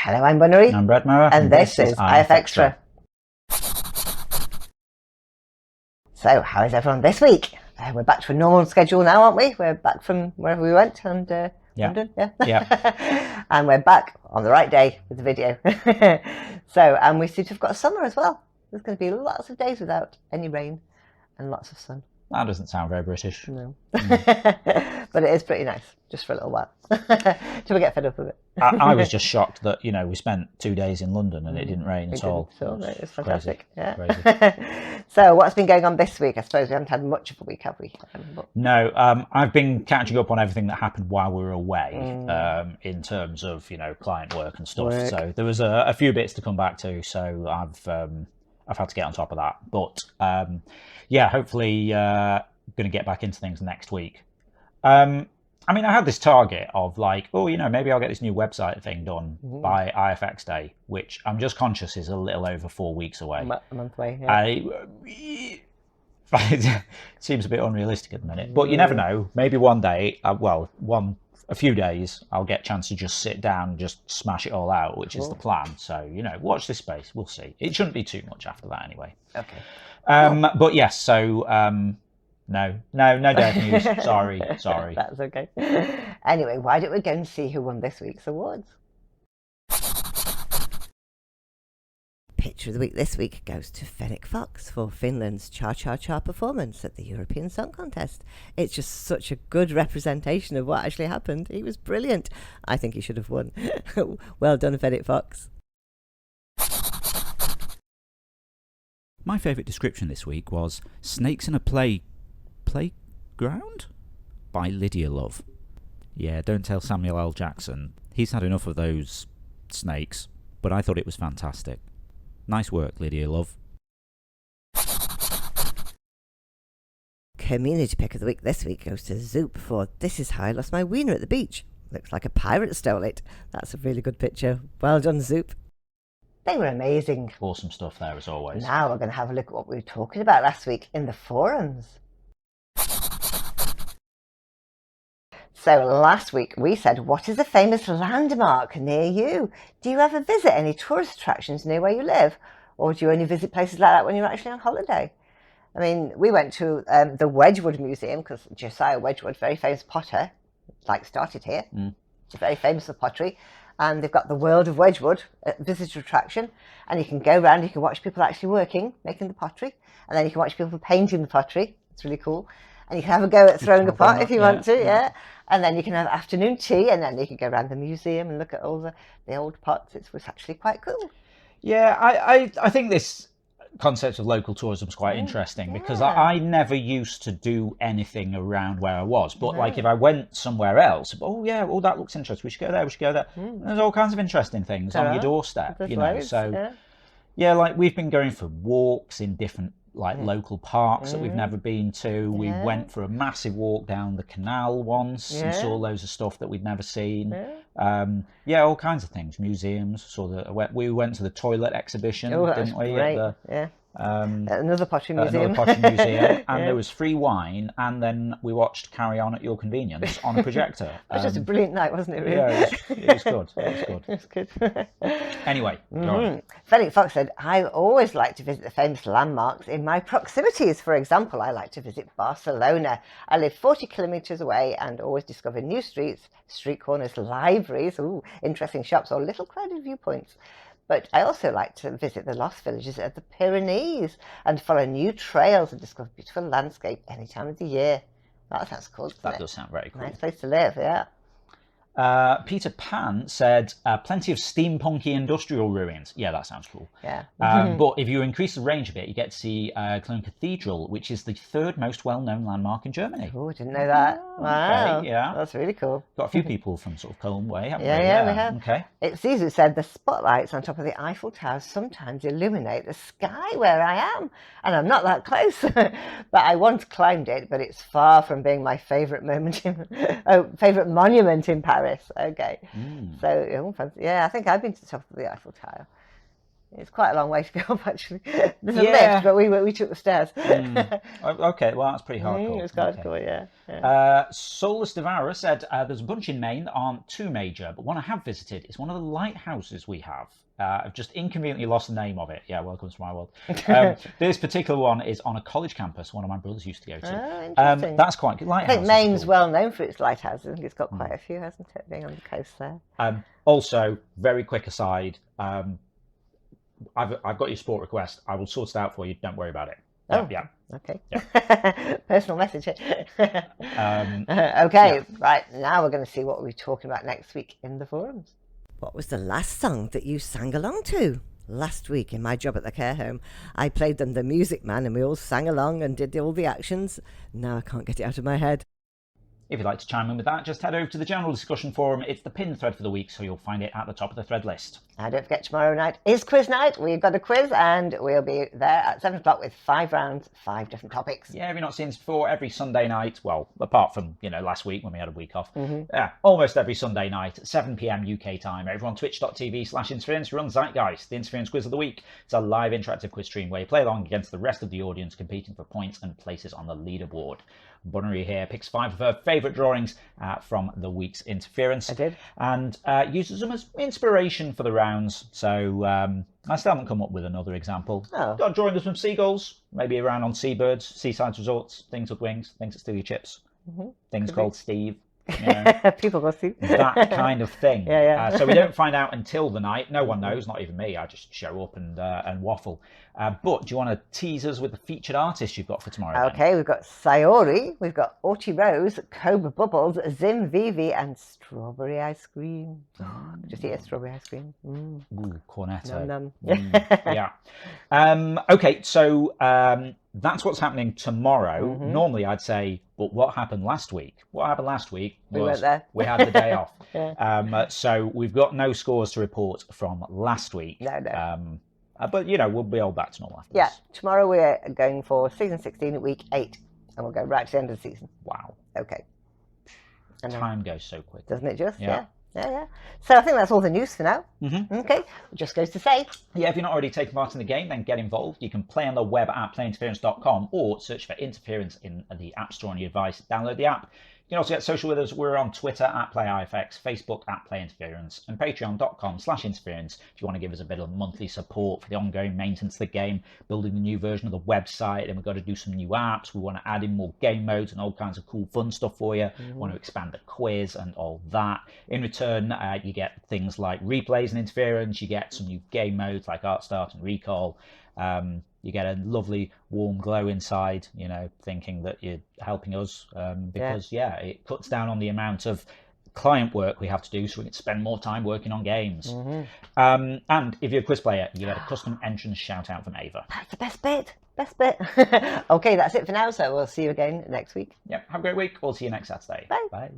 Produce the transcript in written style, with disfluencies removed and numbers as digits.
Hello, I'm Bunnery. I'm Brett Mara, and this is IFXtra. So, how is everyone this week? We're back to a normal schedule now, aren't we? We're back from wherever we went, and London, yeah. And we're back on the right day with the video. So, and we seem to have got a summer as well. There's going to be lots of days without any rain and lots of sun. That doesn't sound very British. No. But it is pretty nice, just for a little while, till we get fed up of it. I was just shocked that, we spent 2 days in London and it didn't rain at all. So it's fantastic. Crazy. Yeah. So what's been going on this week? I suppose we haven't had much of a week, have we? No, I've been catching up on everything that happened while we were away, in terms of, client work and stuff. So there was a few bits to come back to, so I've had to get on top of that. But hopefully going to get back into things next week. I had this target of maybe I'll get this new website thing done by IFX Day, which I'm just conscious is a little over 4 weeks away. A month away, yeah. It seems a bit unrealistic at the minute, but you never know. Maybe one day, a few days, I'll get a chance to just sit down and just smash it all out, which is the plan. So, watch this space. We'll see. It shouldn't be too much after that anyway. Okay. But yes, so... No dev news. Sorry. That's okay. Anyway, why don't we go and see who won this week's awards? Picture of the week this week goes to IFXtra for Finland's Cha-Cha-Cha performance at the European Song Contest. It's just such a good representation of what actually happened. He was brilliant. I think he should have won. Well done, IFXtra. My favourite description this week was Snakes in a Playground? By Lydia Love. Yeah, don't tell Samuel L. Jackson. He's had enough of those snakes, but I thought it was fantastic. Nice work, Lydia Love. Community pick of the week this week goes to Zoop for This Is How I Lost My Wiener at the Beach. Looks like a pirate stole it. That's a really good picture. Well done, Zoop. They were amazing. Awesome stuff there as always. Now we're going to have a look at what we were talking about last week in the forums. So last week we said, what is a famous landmark near you? Do you ever visit any tourist attractions near where you live? Or do you only visit places like that when you're actually on holiday? I mean, we went to the Wedgwood Museum because Josiah Wedgwood, very famous potter, started here. He's very famous for pottery. And they've got the World of Wedgwood visitor attraction. And you can go around, you can watch people actually working, making the pottery. And then you can watch people painting the pottery. It's really cool. And you can have a go at throwing a pot if you want to, yeah. And then you can have afternoon tea, and then you can go around the museum and look at all the old pots. It was actually quite cool. Yeah, I think this concept of local tourism is quite interesting because I never used to do anything around where I was. But if I went somewhere else, that looks interesting. We should go there. There's all kinds of interesting things on your doorstep, loads, So we've been going for walks in different local parks that we've never been to. We went for a massive walk down the canal once and saw loads of stuff that we'd never seen. All kinds of things. Museums. We went to the toilet exhibition, didn't we? Great. Another pottery museum. And there was free wine, and then we watched Carry On at Your Convenience on a projector. It was just a brilliant night, wasn't it, really? Yeah, it was good. It was good. Anyway, go on. Felix Fox said, I always like to visit the famous landmarks in my proximities. For example, I like to visit Barcelona. I live 40 kilometres away and always discover new streets, street corners, libraries, interesting shops, or little crowded viewpoints. But I also like to visit the lost villages of the Pyrenees and follow new trails and discover beautiful landscape any time of the year. That sounds cool, doesn't it? That does sound very cool. Nice place to live, yeah. Peter Pan said, plenty of steampunky industrial ruins. Yeah, that sounds cool. Yeah. But if you increase the range a bit, you get to see Cologne Cathedral, which is the third most well-known landmark in Germany. Oh, I didn't know that. Wow. Okay, yeah. That's really cool. Got a few people from sort of Cologne way, haven't we? Yeah, we have. Okay. It's Zizu said, the spotlights on top of the Eiffel Tower sometimes illuminate the sky where I am. And I'm not that close. But I once climbed it, but it's far from being my favourite favourite monument in Paris. Okay. So, I think I've been to the top of the Eiffel Tower. It's quite a long way to go up, actually. There's a Yeah. lift, but we took the stairs. Okay, well, that's pretty hardcore. It was hardcore, yeah. Soulless Devourer said, there's a bunch in Maine that aren't too major, but one I have visited is one of the lighthouses we have. I've just inconveniently lost the name of it. Yeah, welcome to my world. This particular one is on a college campus one of my brothers used to go to. Oh, interesting. That's quite good. I think Maine's well known for its lighthouses. I think it's got quite a few, hasn't it, being on the coast there? Also, very quick aside, I've got your sport request. I will sort it out for you. Don't worry about it. Oh, yeah. Okay. Yeah. Personal message. Okay, right. Now we're going to see what we're talking about next week in the forums. What was the last song that you sang along to? Last week in my job at the care home, I played them The Music Man and we all sang along and did all the actions. Now I can't get it out of my head. If you'd like to chime in with that, just head over to the general discussion forum. It's the pinned thread for the week, so you'll find it at the top of the thread list. And don't forget, tomorrow night is quiz night. We've got a quiz and we'll be there at 7 o'clock with 5 rounds, 5 different topics. Yeah, if you've not seen this before, every Sunday night, well, apart from, last week when we had a week off, almost every Sunday night at 7 p.m. UK time, over on twitch.tv/Interference, we run Zeitgeist, the Interference Quiz of the Week. It's a live interactive quiz stream where you play along against the rest of the audience, competing for points and places on the leaderboard. Bunnery here picks 5 of her favourite drawings from the week's Interference. I did. And uses them as inspiration for the rounds. So I still haven't come up with another example. Oh. Got a drawing of some seagulls, maybe around on seabirds, seaside resorts, things with wings, things that steal your chips, things called Steve. People go see that kind of thing. Yeah. So we don't find out until the night. No one knows, not even me. I just show up and waffle. But do you want to tease us with the featured artist you've got for tomorrow? Okay, we've got Sayori, we've got Orty Rose, Cobra Bubbles, Zim Vivi, and Strawberry Ice Cream. Just eat a strawberry ice cream. Ooh, cornetto. Num. Yeah. Okay, so that's what's happening tomorrow. Normally I'd say, but what happened last week? What happened last week was we weren't there. We had the day off. So we've got no scores to report from last week. No. But, we'll be all back to normal after Yeah, this. tomorrow we're going for season 16 at week 8, and we'll go right to the end of the season. Wow. Okay. And Time goes so quick. doesn't it just? Yeah. Yeah. So I think that's all the news for now. Okay, it just goes to say. Yeah, if you're not already taking part in the game, then get involved. You can play on the web at playinterference.com or search for Interference in the App Store on your device. Download the app. You can also get social with us. We're on Twitter at PlayIFX, Facebook at PlayInterference, and Patreon.com/Interference if you want to give us a bit of monthly support for the ongoing maintenance of the game, building a new version of the website, and we've got to do some new apps. We want to add in more game modes and all kinds of cool fun stuff for you. We want to expand the quiz and all that. In return, you get things like replays and interference. You get some new game modes like Art Start and Recall. You get a lovely warm glow inside, thinking that you're helping us because, it cuts down on the amount of client work we have to do so we can spend more time working on games. And if you're a quiz player, you get a custom entrance shout out from Ava. That's the best bit. Okay, that's it for now. So we'll see you again next week. Yep, have a great week. We'll see you next Saturday. Bye. Bye.